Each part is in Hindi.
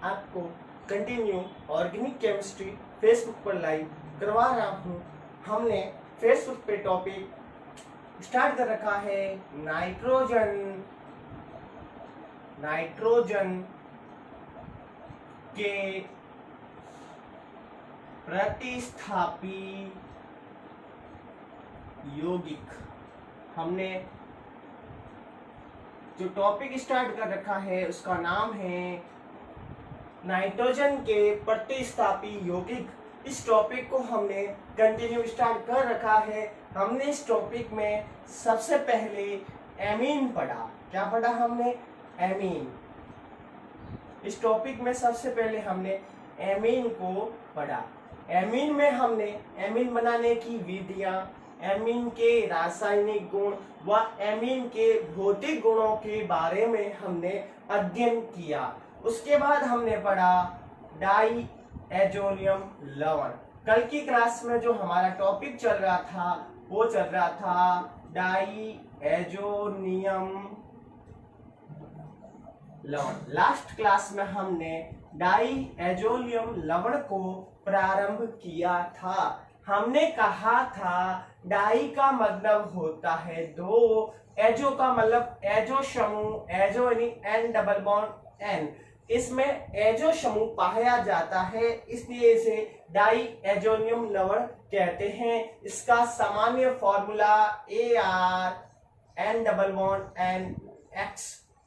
आपको कंटिन्यू ऑर्गेनिक केमिस्ट्री फेसबुक पर लाइव करवा रहा हूँ। हमने फेसबुक पे टॉपिक स्टार्ट कर रखा है नाइट्रोजन के प्रतिस्थापी यौगिक। हमने जो टॉपिक स्टार्ट कर रखा है उसका नाम है नाइट्रोजन के प्रतिस्थापी यौगिक। इस टॉपिक को हमने कंटिन्यू स्टार्ट कर रखा है। हमने इस टॉपिक में सबसे पहले एमीन पढ़ा। क्या पढ़ा हमने? एमीन। इस टॉपिक में सबसे पहले हमने एमीन को पढ़ा। एमीन में हमने एमीन बनाने की विधियां, एमीन के रासायनिक गुण व एमीन के भौतिक गुणों के बारे में हमने अध्ययन किया। उसके बाद हमने पढ़ा डाई एजोनियम लवण। कल की क्लास में जो हमारा टॉपिक चल रहा था वो चल रहा था डाई एजोनियम लवण। लास्ट क्लास में हमने डाई एजोनियम लवण को प्रारंभ किया था। हमने कहा था डाई का मतलब होता है दो, एजो का मतलब एजो समूह, एजो यानी एन डबल बॉन्ड एन। इसमें एजो समूह पाया जाता है, इसलिए इसे डाई एजोनियम लवण कहते हैं। इसका सामान्य फॉर्मूला ArN+N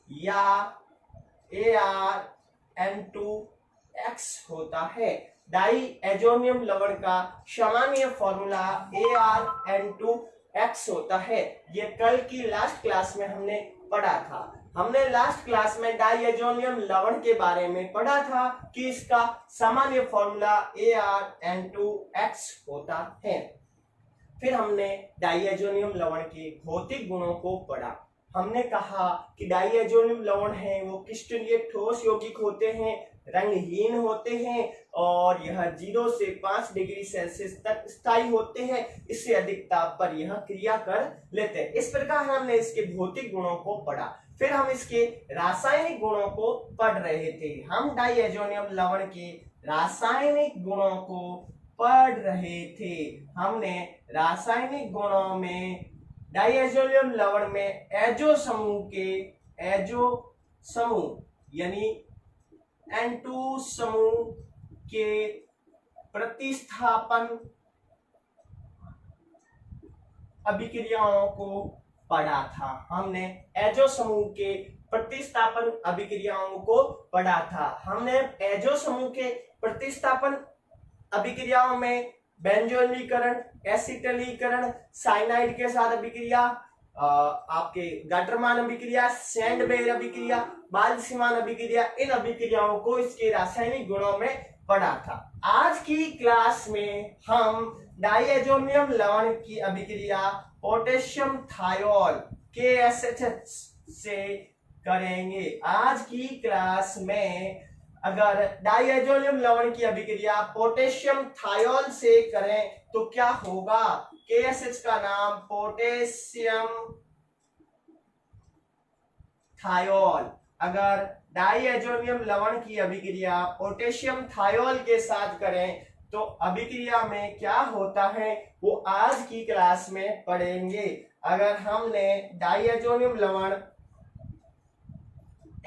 या ArN2X होता है। डाई एजोनियम लवण का सामान्य फॉर्मूला ArN2X होता है। ये कल की लास्ट क्लास में हमने पढ़ा था। हमने लास्ट क्लास में डाई एजोनियम लवण के बारे में पढ़ा था कि इसका सामान्य फॉर्मूला ArN2X होता है। फिर हमने डाई एजोनियम लवण के भौतिक गुणों को पढ़ा। हमने कहा कि डाई एजोनियम लवण है वो क्रिस्टलीय ठोस यौगिक होते हैं, रंगहीन होते हैं और यह 0 से 5 डिग्री सेल्सियस तक स्थायी होते हैं। इससे अधिक ताप पर यह क्रिया कर लेते हैं। इस प्रकार हमने इसके भौतिक गुणों को पढ़ा। फिर हम इसके रासायनिक गुणों को पढ़ रहे थे। हम डाई एजोनियम लवण के रासायनिक गुणों को पढ़ रहे थे। हमने रासायनिक गुणों में डाई एजोनियम लवण में एजो समूह यानी N2 समूह के प्रतिस्थापन अभिक्रियाओं को पढ़ा था। हमने एजो समूह के प्रतिस्थापन अभिक्रियाओं को पढ़ा था। हमने एजो समूह के प्रतिस्थापन अभिक्रियाओं में बेंजोइलीकरण, एसिटिलीकरण, साइनाइड के साथ अभिक्रिया, आपके गटरमान अभिक्रिया, सैंडबेग अभिक्रिया, बाल्सीमान अभिक्रिया, इन अभिक्रियाओं को इसके रासायनिक गुणों में पढ़ा था। आज की क्लास में हम डाई एजोनियम लवण की अभिक्रिया पोटेशियम थायोल KSH से करेंगे। आज की क्लास में अगर डाई एजोनियम लवण की अभिक्रिया पोटेशियम थायोल से करें तो क्या होगा? KSH का नाम पोटेशियम थायोल। अगर डाई एजोनियम लवण की अभिक्रिया पोटेशियम थायोल के साथ करें तो अभिक्रिया में क्या होता है वो आज की क्लास में पढ़ेंगे। अगर हमने डाई एजोनियम लवण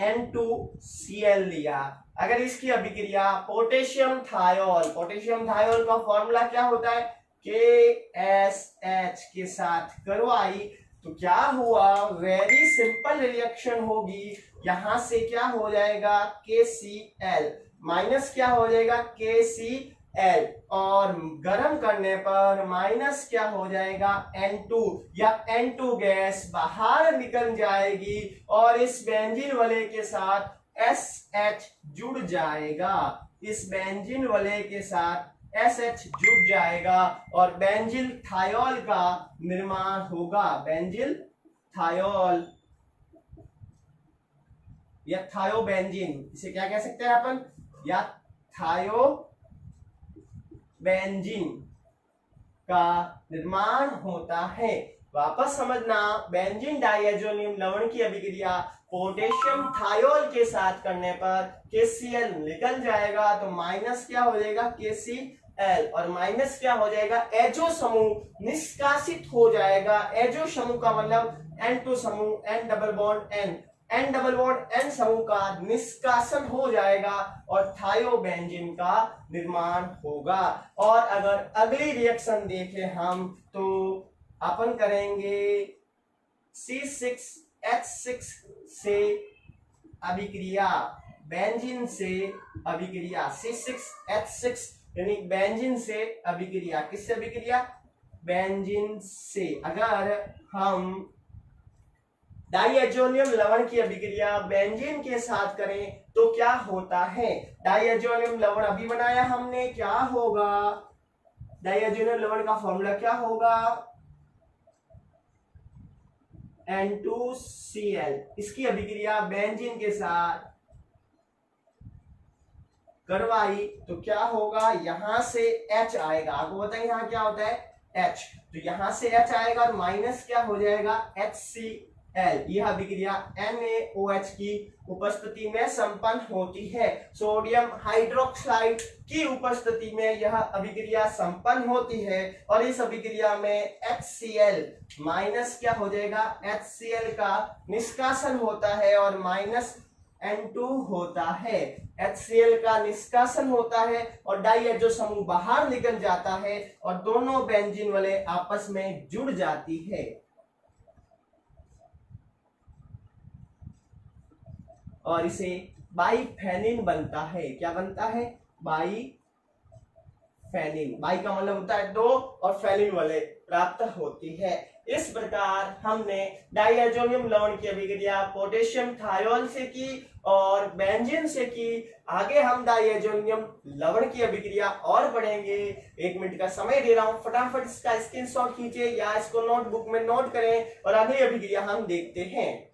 N2Cl लिया, अगर इसकी अभिक्रिया पोटेशियम थायोल का फॉर्मूला क्या होता है? KSH के साथ करवाई तो क्या हुआ? वेरी सिंपल रिएक्शन होगी। यहां से क्या हो जाएगा? KCl माइनस क्या हो जाएगा? KCl और गर्म करने पर माइनस क्या हो जाएगा? N2 या N2 गैस बाहर निकल जाएगी और इस बेंजीन वलय के साथ SH जुड़ जाएगा। इस बेंजीन वलय के साथ SH जुड़ जाएगा और बेंजिल थायोल का निर्माण होगा। बेंजिल थायोल या थायोबेंजीन, इसे क्या कह सकते हैं अपन? या थायोबेंजीन का निर्माण होता है। वापस समझना, बेंजीन डाइएजोनियम लवण की अभिक्रिया पोटेशियम थायोल के साथ करने पर KCl निकल जाएगा, तो माइनस क्या हो जाएगा KCl, और माइनस क्या हो जाएगा एजो समूह निष्कासित हो जाएगा। एजो समूह का मतलब N2 समूह, N double bond N, N double bond N समूह का निष्कासन हो जाएगा और थायोबेंजीन का निर्माण होगा। और अगर अगली रिएक्शन देखें हम तो अपन करेंगे C6H6 से अभिक्रिया, बेंजीन से अभिक्रिया, C6H6 यानी बेंजीन से अभिक्रिया। किससे अभिक्रिया? बेंजीन से। अगर हम डाइएजोनियम लवण की अभिक्रिया बेंजीन के साथ करें तो क्या होता है? डाइएजोनियम लवण अभी बनाया हमने, क्या होगा? डाइएजोनियम लवण का फॉर्मूला क्या होगा? N2Cl। इसकी अभिक्रिया बेंजीन के साथ करवाई तो क्या होगा? यहां से H आएगा। आपको बताइए यहां क्या होता है H, तो यहां से H आएगा और माइनस क्या हो जाएगा HCl। यह अभिक्रिया NaOH की उपस्थिति में संपन्न होती है। सोडियम हाइड्रोक्साइड की उपस्थिति में यह अभिक्रिया संपन्न होती है और इस अभिक्रिया में HCl माइनस क्या हो जाएगा HCl का निष्कासन होता है और माइनस N2 होता है। HCl का निष्कासन होता है और डाइएजो समूह बाहर निकल जाता है और दोनों बेंजीन वाले आपस में जुड़ जाती है और इसे बाइफेनिन बनता है। क्या बनता है? बाइफेनिन। बाई का मतलब होता है दो और फेनिन वाले प्राप्त होती है। इस प्रकार हमने डाइएजोनियम लवण की अभिक्रिया पोटेशियम थायोल से की और बेंजीन से की। आगे हम डाइएजोनियम लवण की अभिक्रिया और पढ़ेंगे। 1 मिनट का समय दे रहा हूं, फटाफट इसका स्क्रीनशॉट खींचे या इसको नोटबुक में नोट करें और अगली अभिक्रिया हम देखते हैं।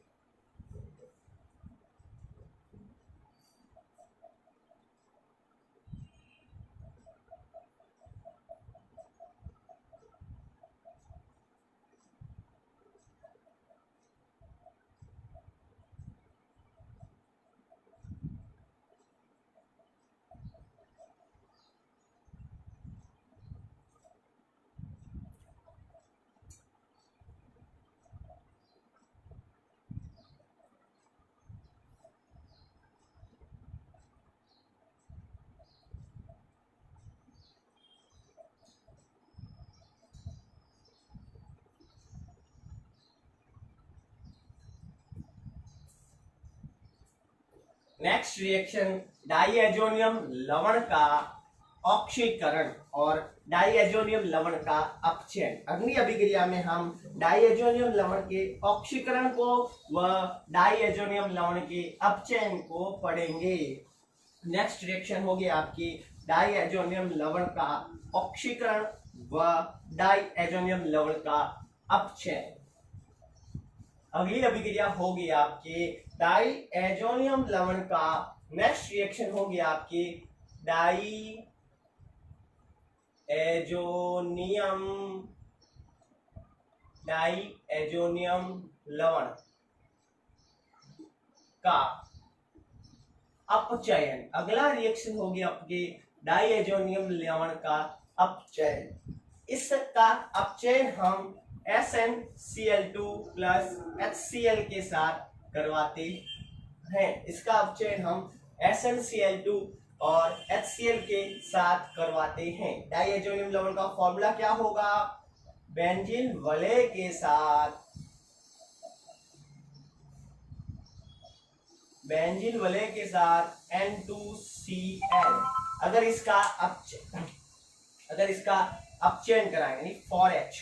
नेक्स्ट रिएक्शन डाइएजोनियम लवण का ऑक्सीकरण और डाइएजोनियम लवण का अपचयन। अगली अभिक्रिया में हम डाइएजोनियम लवण के ऑक्सीकरण को व डाइएजोनियम लवण के अपचयन को पढ़ेंगे। नेक्स्ट रिएक्शन होगी आपकी डाइएजोनियम लवण का ऑक्सीकरण व डाइएजोनियम लवण का अपचयन। अगली अभिक्रिया होगी आपकी डाइएजोनियम लवण का, नेक्स्ट रिएक्शन होगी आपकी डाइएजोनियम लवण का अपचयन। अगला रिएक्शन होगी आपकी डाइएजोनियम लवण का अपचयन। इसका अपचयन हम SnCl2 प्लस HCl के साथ करवाते हैं। इसका अपचयन हम SnCl2 और HCl के साथ करवाते हैं। डाइएजोनियम लवण का फॉर्मूला क्या होगा? बेंजीन वलय के साथ, बेंजीन वलय के साथ N2Cl। अगर इसका अपचयन कराएं यानी 4H,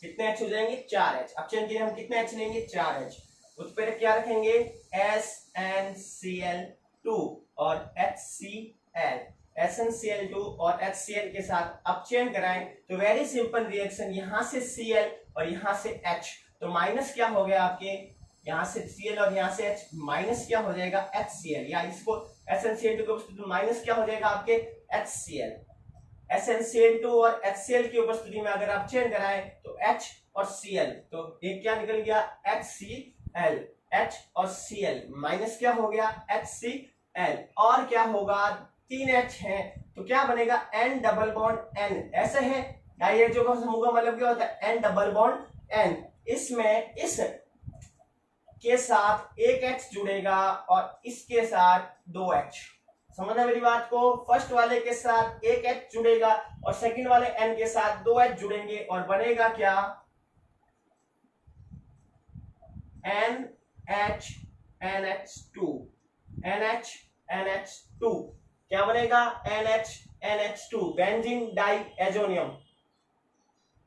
कितने H हो जाएंगे? 4H। अपचयन के लिए हम कितने H लेंगे? 4H। उस पर क्या रखेंगे? SnCl2 और HCl। SnCl2 और HCl के साथ अपचयन कराएं तो वेरी सिंपल रिएक्शन, यहां से Cl और यहां से H, तो माइनस क्या हो गया आपके? यहां से Cl और यहां से H, माइनस क्या हो जाएगा? HCl। या इसको SnCl2 को माइनस क्या हो जाएगा आपके? HCl। SnCl2 और HCl की उपस्थिति में अगर आप चेंज कराएं तो H और Cl, तो एक क्या निकल गया? HCl। H और Cl माइनस क्या हो गया HCl, और क्या होगा 3H है तो क्या बनेगा N डबल बॉन्ड N, ऐसे है डाइहाइड्रो का समूह का मतलब क्या होता है N डबल बॉन्ड N। इसमें इस के साथ एक H जुड़ेगा और इसके साथ 2H, समझना मेरी बात को। फर्स्ट वाले के साथ एक H जुड़ेगा और सेकंड वाले N के साथ 2H जुड़ेंगे और बनेगा क्या NH2, NH2 क्या बनेगा NH2, benzene diazonium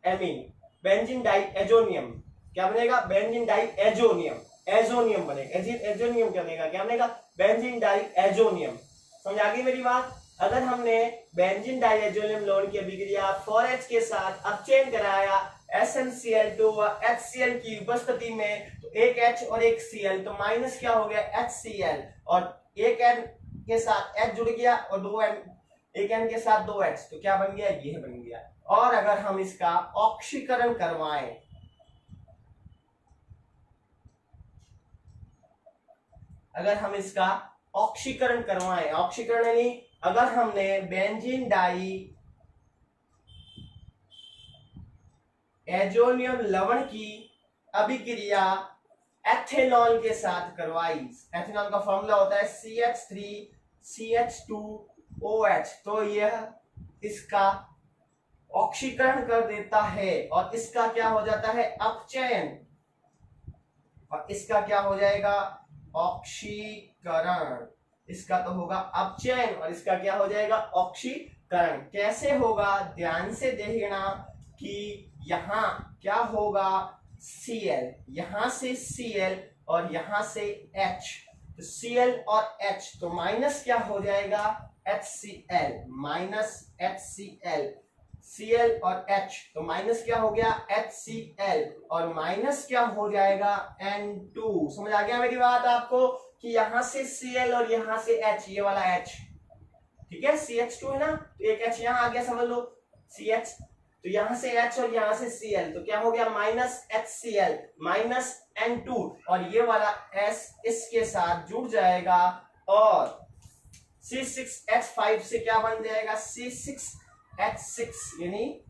amine, benzene diazonium क्या बनेगा बेंजीन डाइएजोनियम, एजोनियम बनेगा, एजोनियम क्या बनेगा, क्या बनेगा बेंजीन डाइएजोनियम। समझ आ गई मेरी बात। अगर हमने बेंजीन डाइएजोनियम लवण की अभिक्रिया 4H के साथ अपचयन कराया SnCl2 व HCl की उपस्थिति में, तो एक H और एक Cl तो माइनस क्या हो गया HCl, और एक N के साथ H जुड़ गया और एक N के साथ 2H तो क्या बन गया ये बन गया। और अगर हम इसका ऑक्सीकरण करवाएं, अगर हम इसका ऑक्सीकरण करवाएं, ऑक्सीकरण यानी अगर हमने बेंजीन डाई एजोनियम लवण की अभिक्रिया एथेनॉल के साथ करवाई, एथेनॉल का फॉर्मूला होता है CH3CH2OH, तो यह इसका ऑक्सीकरण कर देता है और इसका क्या हो जाता है अपचयन, और इसका क्या हो जाएगा ऑक्सीकरण, इसका तो होगा अपचयन और इसका क्या हो जाएगा ऑक्सीकरण। कैसे होगा ध्यान से देखना कि यहां क्या होगा Cl, यहां से Cl और यहां से H, तो Cl और H तो माइनस क्या हो जाएगा HCl, माइनस HCl, Cl और H तो माइनस क्या हो गया HCl और माइनस क्या हो जाएगा N2। समझ आ गया मेरी बात आपको कि यहां से Cl और यहां से H, ये वाला H ठीक है CH2 है ना, तो एक H यहां आ गया समझ लो CH, तो यहां से H और यहां से Cl तो क्या हो गया माइनस HCl माइनस N2, और ये वाला S इसके साथ जुड़ जाएगा और C6H5 से क्या बन जाएगा C6H6, यानी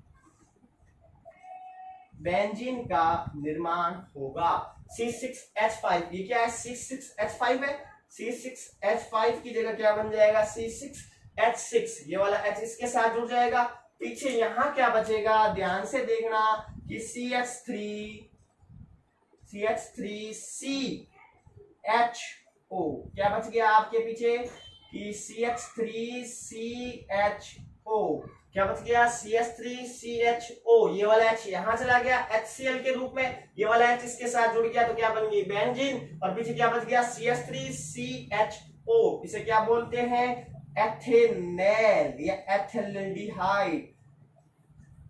बेंजीन का निर्माण होगा C6H5। ये क्या है C6H5 है, C6H5 की जगह क्या बन जाएगा C6H6, ये वाला H इसके साथ जुड़ जाएगा। पीछे यहां क्या बचेगा ध्यान से देखना कि CH3CHO क्या बच गया आपके पीछे कि CH3CHO क्या बच गया CH3CHO, ये वाला H यहां चला गया HCl के रूप में, ये वाला H इसके साथ जुड़ गया तो क्या बन गई बेंजीन, और पीछे क्या बच गया CH3CHO, इसे क्या बोलते हैं एथेनेल या एथिल्डिहाइड,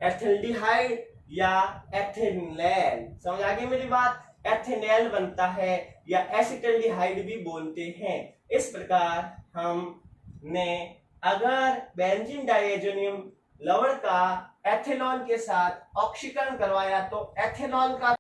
एथिल्डिहाइड या एथेनेल। समझ आ गई मेरी बात, एथेनेल बनता है या एसिटल्डिहाइड भी बोलते हैं। इस प्रकार हमने अगर बेंजीन डाइएजोनियम लवण का एथेनॉल के साथ ऑक्सीकरण करवाया तो एथेनॉल का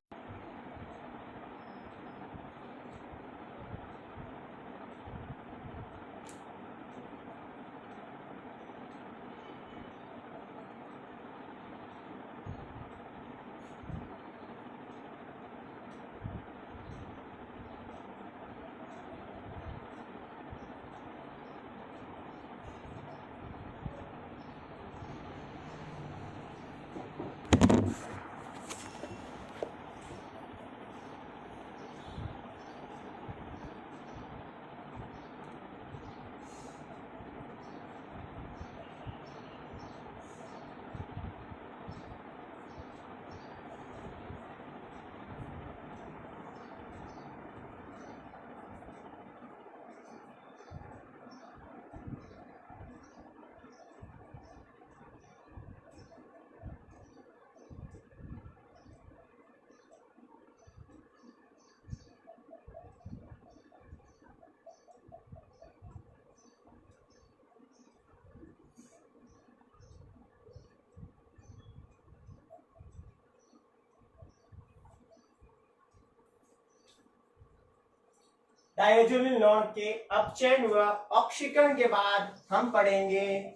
डायजोनिल लवण के अपचयन व ऑक्सीकरण के बाद हम पढ़ेंगे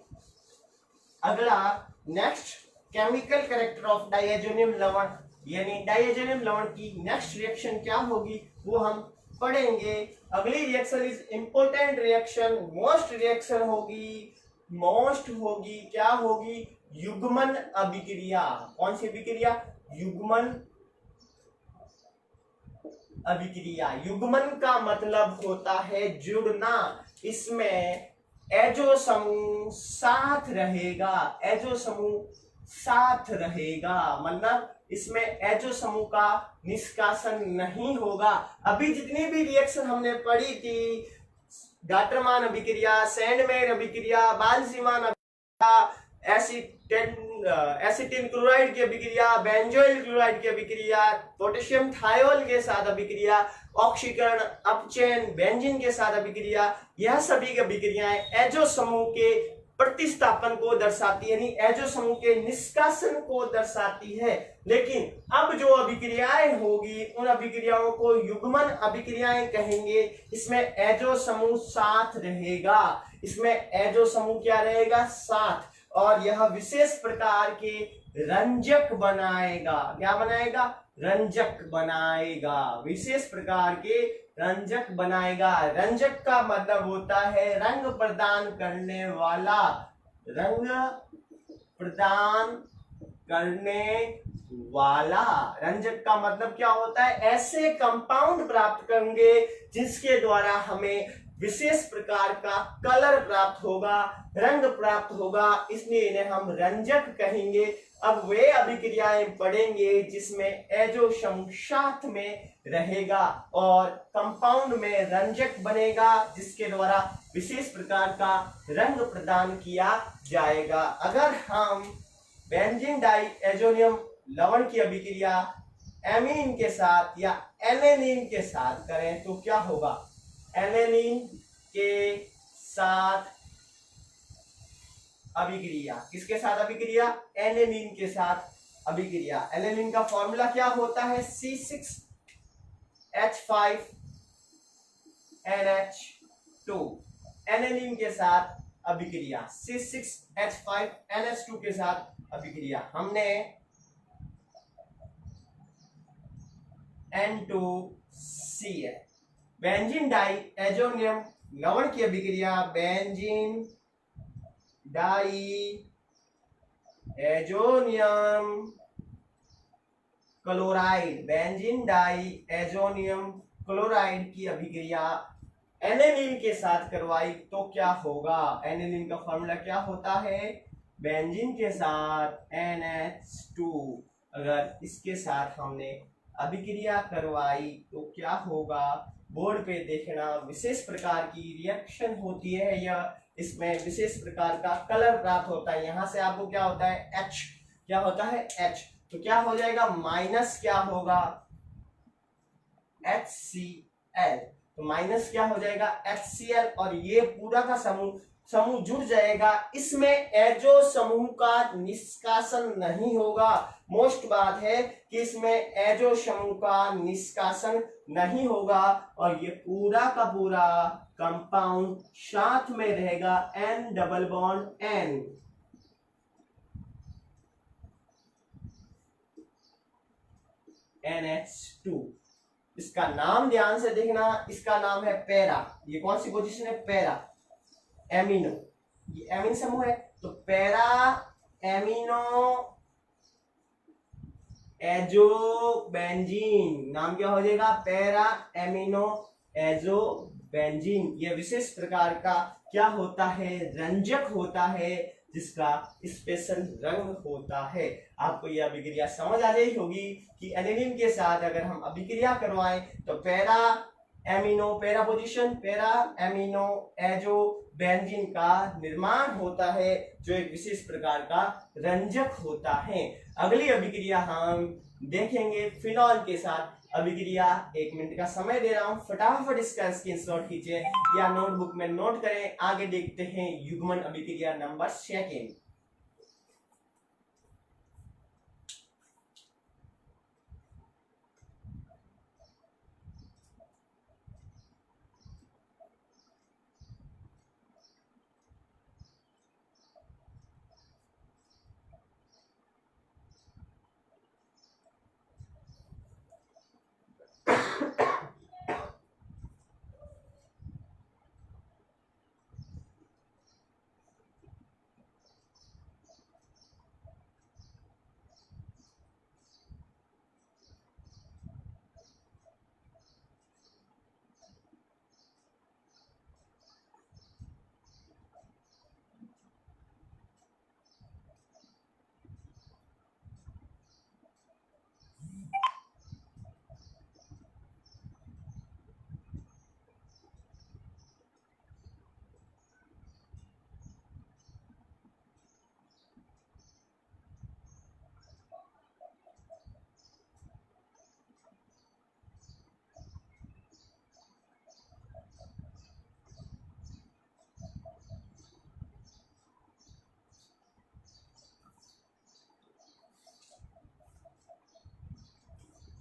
अगला next chemical character of diazonium लवण, यानी डायजोनियम लवण की नेक्स्ट रिएक्शन क्या होगी वो हम पढ़ेंगे। अगली reaction is important reaction, most reaction होगी क्या होगी, युग्मन अभिक्रिया। कौन सी अभिक्रिया? युग्मन अभिक्रिया। युग्मन का मतलब होता है जुड़ना, इसमें एजो समूह साथ रहेगा, एजो समूह साथ रहेगा, मतलब इसमें एजो समूह का निष्कासन नहीं होगा। अभी जितनी भी रिएक्शन हमने पढ़ी थी, गाटरमान अभिक्रिया, सैंडमैन अभिक्रिया, बाल्जीमान अभिक्रिया, एसिटिन क्लोराइड की अभिक्रिया, बेंजोइल क्लोराइड की अभिक्रिया, पोटेशियम थायोल के साथ अभिक्रिया, ऑक्सीकरण, अपचयन, बेंजीन के साथ अभिक्रिया, यह सभी अभिक्रियाएं एजो समूह के प्रतिस्थापन को दर्शाती है, यानी एजो समूह के निष्कासन को दर्शाती है। लेकिन अब जो अभिक्रियाएं होगी उन अभिक्रियाओं को युग्मन अभिक्रियाएं कहेंगे। इसमें एजो समूह साथ रहेगा, इसमें एजो समूह क्या रहेगा? साथ, और यह विशेष प्रकार के रंजक बनाएगा। क्या बनाएगा? रंजक बनाएगा, विशेष प्रकार के रंजक बनाएगा। रंजक का मतलब होता है रंग प्रदान करने वाला, रंग प्रदान करने वाला। रंजक का मतलब क्या होता है? ऐसे कंपाउंड प्राप्त करेंगे जिसके द्वारा हमें विशेष प्रकार का कलर प्राप्त होगा, रंग प्राप्त होगा, इसलिए इन्हें हम रंजक कहेंगे। अब वे अभिक्रियाएं पढ़ेंगे जिसमें एजो समूह साथ में रहेगा और कंपाउंड में रंजक बनेगा, जिसके द्वारा विशेष प्रकार का रंग प्रदान किया जाएगा। अगर हम बेंजीन डाइएजोनियम लवण की अभिक्रिया एमीन के साथ या एलेनिन के साथ करें तो क्या होगा? एलेनिन के साथ अभिक्रिया, किसके साथ अभिक्रिया? एलेनिन के साथ अभिक्रिया। एलेनिन का फॉर्मूला क्या होता है? C6H5NH2। एलेनिन के साथ अभिक्रिया, C6H5NH2 के साथ अभिक्रिया। हमने N2Cl। बेंजीन डाइएजोनियम लवण की अभिक्रिया benzene diazonium chloride, benzene diazonium chloride की अभिक्रिया एनेलिन के साथ करवाई तो क्या होगा? एनेलिन का फॉर्मूला क्या होता है? बेंजीन के साथ NH2। अगर इसके साथ हमने अभिक्रिया करवाई तो क्या होगा? बोर्ड पे देखना, विशेष प्रकार की रिएक्शन होती है या इसमें विशेष प्रकार का कलर प्राप्त होता है। यहां से आपको क्या होता है? H, क्या होता है? H। तो क्या हो जाएगा? माइनस क्या होगा? HCl। तो माइनस क्या हो जाएगा? HCl, और ये पूरा का समूह जुड़ जाएगा। इसमें एजो समूह का निष्कासन नहीं होगा। मोस्ट बात है कि इसमें एजो समूह का निष्कासन नहीं होगा और ये पूरा का पूरा कंपाउंड साथ में रहेगा, N double bond N। NH2। इसका नाम ध्यान से देखना, इसका नाम है पैरा। ये कौन सी पोजीशन है? Para amino. ये एमिन समूह है, तो पैरा एमिनो एजो बेंजीन, नाम क्या हो जाएगा? Para amino azo benzene. ये विशेष प्रकार का क्या होता है? रंजक होता है, जिसका स्पेशल रंग होता है। आपको यह अभिक्रिया समझ आ गई होगी कि एनिलीन के साथ अगर हम अभिक्रिया करवाएं तो para amino, para position, para amino azo benzene का निर्माण होता है, जो एक विशेष प्रकार का रंजक होता है। अगली अभिक्रिया हम देखेंगे फिनॉल के साथ अभिक्रिया। 1 मिनट का समय दे रहा हूं, फटाफट इसका स्क्रीनशॉट खींचे या नोटबुक में नोट करें। आगे देखते हैं युग्मन अभिक्रिया नंबर 2।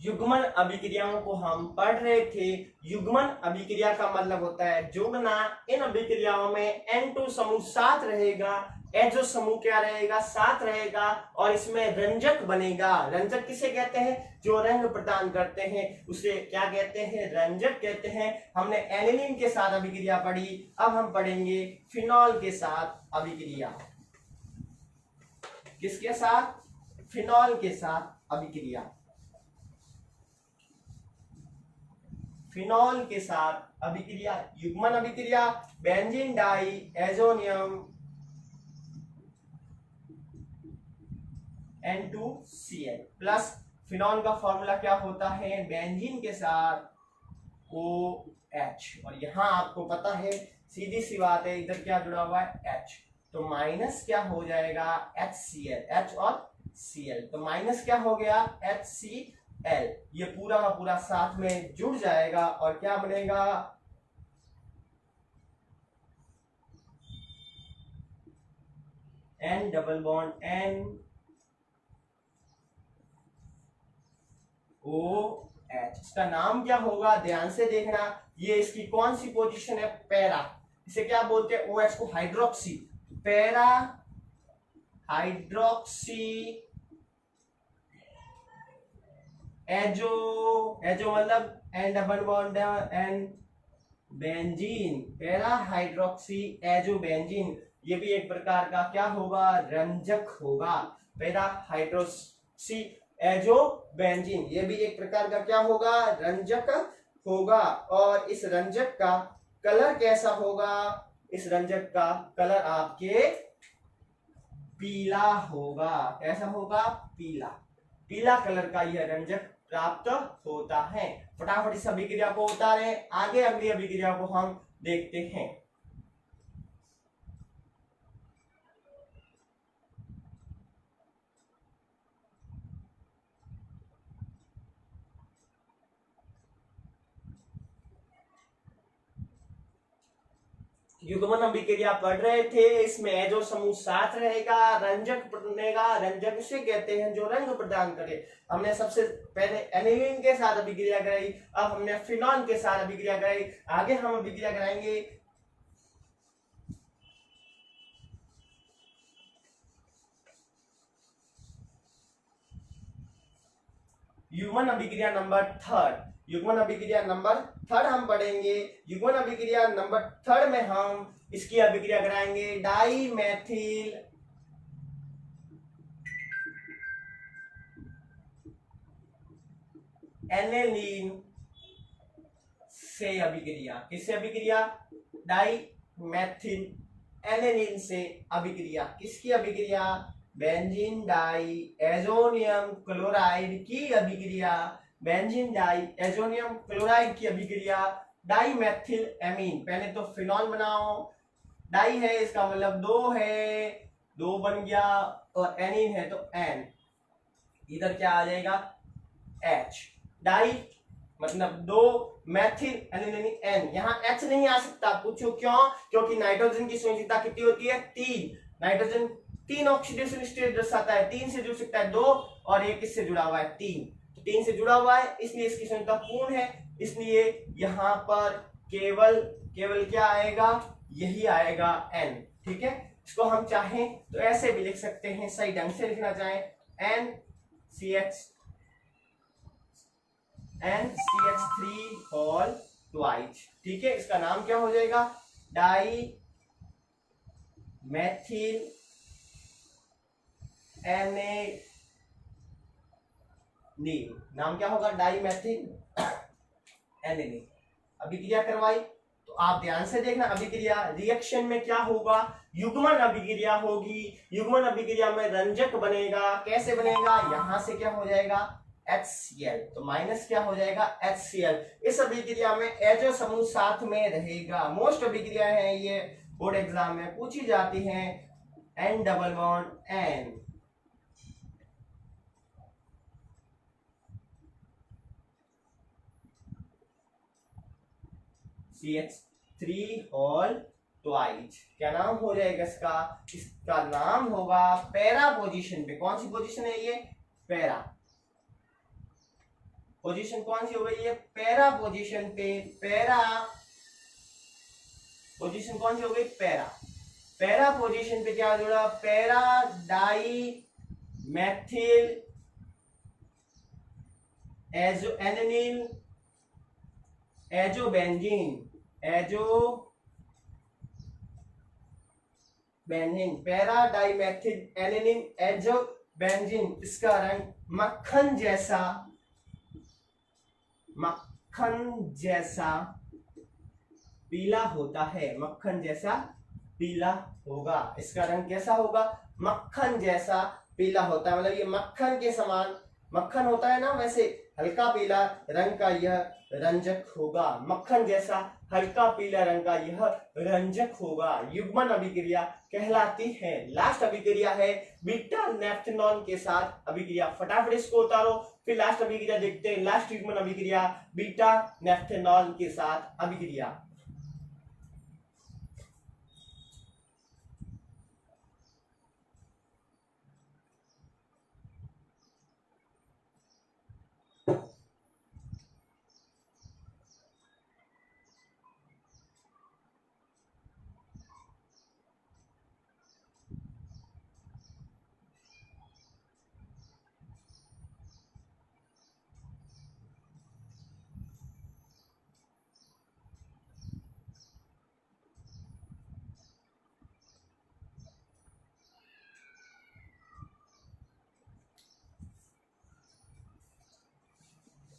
युग्मन अभिक्रियाओं को हम पढ़ रहे थे। युग्मन अभिक्रिया का मतलब होता है जोड़ना। इन अभिक्रियाओं में N2 समूह साथ रहेगा, H समूह क्या रहेगा, साथ रहेगा, और इसमें रंजक बनेगा। रंजक किसे कहते हैं? जो रंग प्रदान करते हैं उसे क्या कहते हैं? रंजक कहते हैं। हमने एनिलीन के साथ अभिक्रिया पढ़ी, अब हम पढ़ेंगे फिनॉल के साथ अभिक्रिया। किसके साथ? फिनॉल के साथ अभिक्रिया। फिनॉल के साथ अभिक्रिया, युग्मन अभिक्रिया, benzene diazonium N2Cl plus phenol का फॉर्मूला क्या होता है? बेंजीन के साथ OH, और यहां आपको पता है सीधी सी बात है, इधर क्या जुड़ा हुआ है? H, तो माइनस क्या हो जाएगा? HCl, H और Cl, तो माइनस क्या हो गया? HCl। ये पूरा का पूरा साथ में जुड़ जाएगा और क्या बनेगा? N double bond N OH। इसका नाम क्या होगा? ध्यान से देखना, ये इसकी कौन सी पोजीशन है? पैरा। इसे क्या बोलते हैं? OH को hydroxy, para hydroxy azo. Azo मतलब N double bond N benzene, para hydroxy azo benzene. ये भी एक प्रकार का क्या होगा? रंजक होगा। पैरा हाइड्रोक्सी एजो बेंजीन, ये भी एक प्रकार का क्या होगा? रंजक होगा। और इस रंजक का कलर कैसा होगा? इस रंजक का कलर आपके पीला होगा। कैसा होगा? पीला। पीला कलर का यह रंजक प्राप्त होता है। फटाफट इस अभिक्रिया को उतारें, आगे अगली अभिक्रिया को हम देखते हैं। युग्मन अभिक्रिया पढ़ रहे थे, इसमें एजो समूह साथ रहेगा, रंजक बनेगा। रंजक उसे कहते हैं जो रंग प्रदान करे। हमने सबसे पहले एनिलीन के साथ अभिक्रिया कराई, अब हमने फिनॉल के साथ अभिक्रिया कराई, आगे हम अभिक्रिया कराएंगे युग्मन अभिक्रिया नंबर थर्ड। युग्मन अभिक्रिया नंबर थर्ड हम पढ़ेंगे। युग्मन अभिक्रिया नंबर थर्ड में हम इसकी अभिक्रिया कराएंगे डाई मैथिल एनिलीन से अभिक्रिया। किससे अभिक्रिया? डाई मैथिल एनिलीन से अभिक्रिया। किसकी अभिक्रिया? बेंजीन डाई एजोनियम क्लोराइड की अभिक्रिया। बेंजीन डाई एजोनियम क्लोराइड की अभिक्रिया डाई मैथिल एमीन। पहले तो फिनॉल बनाओ, डाई है इसका मतलब दो है, दो बन गया, और एनीन है तो एन, इधर क्या आ जाएगा? H। डाई मतलब दो, मैथिल एल्यूमिनियम एन। यहाँ H नहीं आ सकता, पूछो क्यों? क्योंकि नाइट्रोजन की संयोजकता कितनी होती है? 3। नाइट्रोजन 3 ऑक्सीडेशन स्टेट दर्शाता है, 3 से जुड़ सकता है 2, और ये किससे जुड़ा हुआ है? 3। तो 3 से जुड़ा हुआ है, इसलिए इसकी संयोजकता पूर्ण है, इसलिए यहाँ पर केवल क्या आएगा? यही आएगा N। ठीक है, इसको हम चाहें तो ऐसे भी लिख सकते हैं, सही ढंग से लिखना चाहें NCH3 होल ट्वाइस। ठीक है, इसका नाम क्या हो जाएगा? डाई मैथिल एनेलीन। नाम क्या होगा? डाई मैथिल एनेलीन। अभिक्रिया करवाई तो आप ध्यान से देखना, अभिक्रिया रिएक्शन में क्या होगा? युग्मन अभिक्रिया होगी। युग्मन अभिक्रिया में रंजक बनेगा। कैसे बनेगा? यहां से क्या हो जाएगा? HCl, तो माइनस क्या हो जाएगा? HCl। इस अभिक्रिया में एजो समूह साथ में रहेगा। मोस्ट अभिक्रिया है ये, बोर्ड एग्जाम में पूछी जाती हैं। N double bond N CH3 whole twice. क्या नाम हो जाएगा इसका? इसका नाम होगा पैरा पोजीशन पे। कौन सी पोजीशन है ये? पैरा। पोजीशन कौन सी हो गई है, पैरा पोजीशन पे, पैरा पोजीशन कौन सी हो गई, पैरा। पैरा पोजीशन पे क्या जुड़ा, para di methyl azo anil azobenzene, azobenzene, para di methyl aniline azobenzene. इसका रंग मक्खन जैसा, मक्खन जैसा पीला होता है, मक्खन जैसा पीला होगा। इसका रंग कैसा होगा, मक्खन जैसा पीला होता है, मतलब ये मक्खन के समान, मक्खन होता है ना वैसे हल्का पीला रंग का यह रंजक होगा, मक्खन जैसा हल्का पीला रंग का यह रंजक होगा। युग्मन अभिक्रिया कहलाती है। लास्ट अभिक्रिया है बीटा नेफ्थेनॉल के साथ अभिक्रिया। फटाफट इसको उतारो, फिर लास्ट अभिक्रिया देखते हैं। लास्ट युग्मन अभिक्रिया बीटा नेफ्थेनॉल के साथ अभिक्रिया।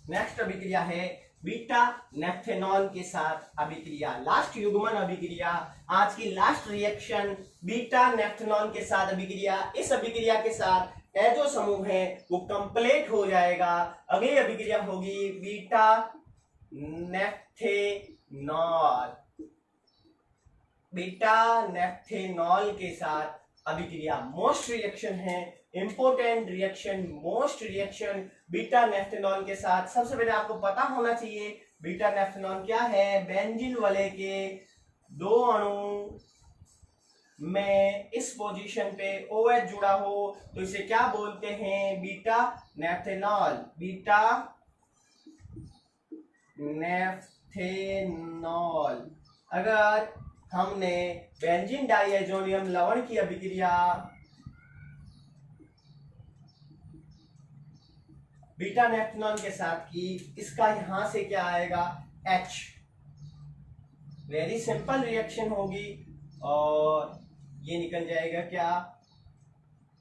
नेक्स्ट अभिक्रिया है बीटा नेफ्थेनॉल के साथ अभिक्रिया। लास्ट युग्मन अभिक्रिया, आज की लास्ट रिएक्शन बीटा नेफ्थेनॉल के साथ अभिक्रिया। इस अभिक्रिया के साथ जो समूह है वो कंप्लीट हो जाएगा। अगली अभिक्रिया होगी बीटा नेफ्थेनॉल, बीटा नेफ्थेनॉल के साथ अभिक्रिया। मोस्ट रिएक्शन है, important reaction, most reaction beta naphthol के साथ। सबसे पहले आपको पता होना चाहिए बीटा नेफ्थेनॉल क्या है। बेंजीन वाले के दो अणु में इस पोजीशन पे OH जुड़ा हो तो इसे क्या बोलते हैं, बीटा नेफ्थेनॉल, बीटा नेफ्थेनॉल। अगर हमने बेंजीन डाइएजोनियम लवण की अभिक्रिया बीटा नेफ्थेनॉल के साथ की, इसका यहां से क्या आएगा, H। वेरी सिंपल रिएक्शन होगी और ये निकल जाएगा क्या,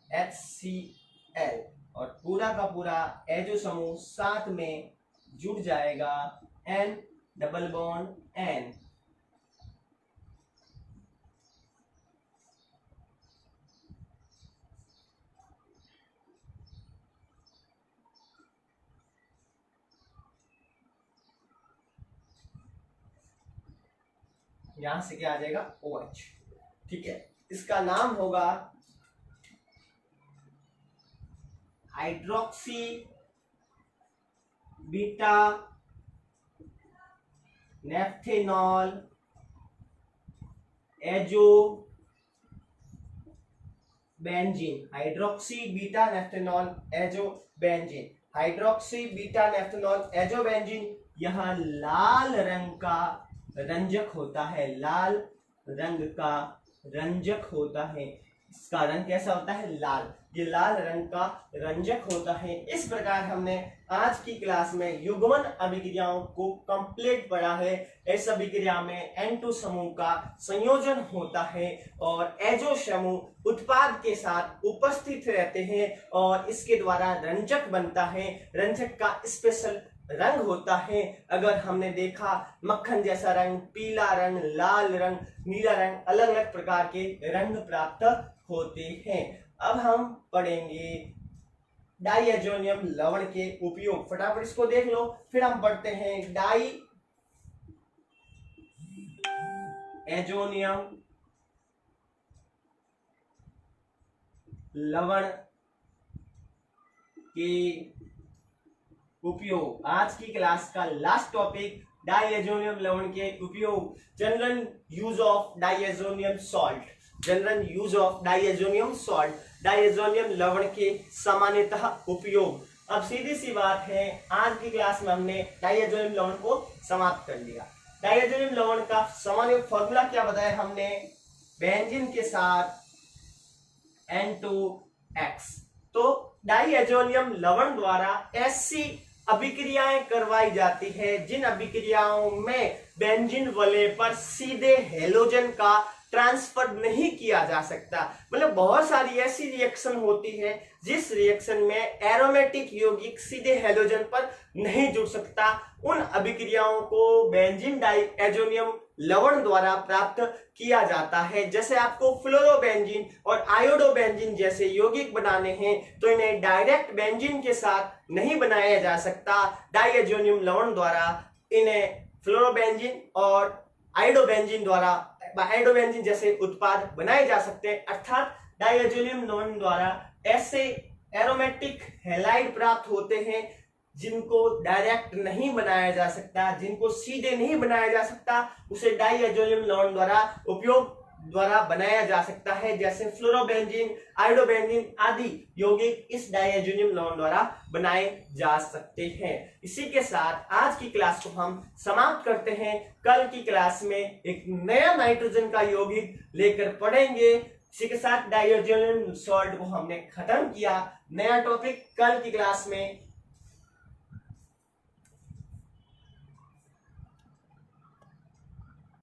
HCl, और पूरा का पूरा एजो समूह साथ में जुड़ जाएगा, N डबल बॉन्ड N। यहां से क्या आ जाएगा, OH। ठीक है, इसका नाम होगा hydroxy beta naphthol azo benzene. Hydroxy beta naphthol azo benzene, hydroxy beta naphthol azo benzene. यह लाल रंग का रंजक होता है, लाल रंग का रंजक होता है। इसका रंग कैसा होता है, लाल। ये लाल रंग का रंजक होता है। इस प्रकार हमने आज की क्लास में युग्मन अभिक्रियाओं को कंप्लीट पढ़ा है। इस अभिक्रिया में N2 समूह का संयोजन होता है और एजो समूह उत्पाद के साथ उपस्थित रहते हैं और इसके द्वारा रंजक बनता है। रंजक का स्पेशल रंग होता है। अगर हमने देखा मक्खन जैसा रंग, पीला रंग, लाल रंग, नीला रंग, अलग अलग प्रकार के रंग प्राप्त होते हैं। अब हम पढ़ेंगे डाइएजोनियम लवण के उपयोग। फटाफट इसको देख लो, फिर हम पढ़ते हैं डाई एजोनियम लवण के उपयोग। आज की क्लास का लास्ट टॉपिक डाइएजोनियम लवण के उपयोग। General use of diazonium salt, general use of diazonium salt, diazonium लवण के सामान्यतः उपयोग। अब सीधी सी बात है, आज की क्लास में हमने डाइएज़ोनियम लवण को समाप्त कर लिया। डाइएज़ोनियम लवण का सामान्य फॉर्मूला क्या बताया हमने? बेंजीन के साथ N2X। तो डाइएज़ोनियम लवण द्वारा ऐसी अभिक्रियाएं करवाई जाती है जिन अभिक्रियाओं में बेंजीन वलय पर सीधे हेलोजन का ट्रांसफर नहीं किया जा सकता। मतलब बहुत सारी ऐसी रिएक्शन होती है जिस रिएक्शन में एरोमेटिक यौगिक सीधे हेलोजन पर नहीं जुड़ सकता। उन अभिक्रियाओं को बेंजीन डाइएज़ोनियम लवण द्वारा प्राप्त किया जाता है। जैसे आपको फ्लोरोबेंजीन और आयोडोबेंजीन जैसे यौगिक बनाने हैं तो इन्हें डायरेक्ट बेंजीन के साथ नहीं बनाया जा सकता। डाइएज़ोनियम लवण द्वारा इन्हें फ्लोरोबेंजीन और आयोडोबेंजीन द्वारा आयोडोबेंजीन जैसे उत्पाद बनाए जा सकते हैं। अर्थात डाइएज़ोनियम लवण द्वारा ऐसे एरोमेटिक हैलाइड प्राप्त होते हैं जिनको डायरेक्ट नहीं बनाया जा सकता, जिनको सीधे नहीं बनाया जा सकता, उसे डाइएज़ोनियम लवण द्वारा उपयोग द्वारा बनाया जा सकता है। जैसे फ्लोरोबेंजीन, आयोडोबेंजीन आदि यौगिक इस डाइएज़ोनियम लवण द्वारा बनाए जा सकते हैं। इसी के साथ आज की क्लास को हम समाप्त करते हैं। कल की क्लास में एक नया नाइट्रोजन का यौगिक लेकर पढ़ेंगे। इसी के साथ डाइएज़ोनियम सॉल्ट को हमने खत्म किया। नया टॉपिक कल की क्लास में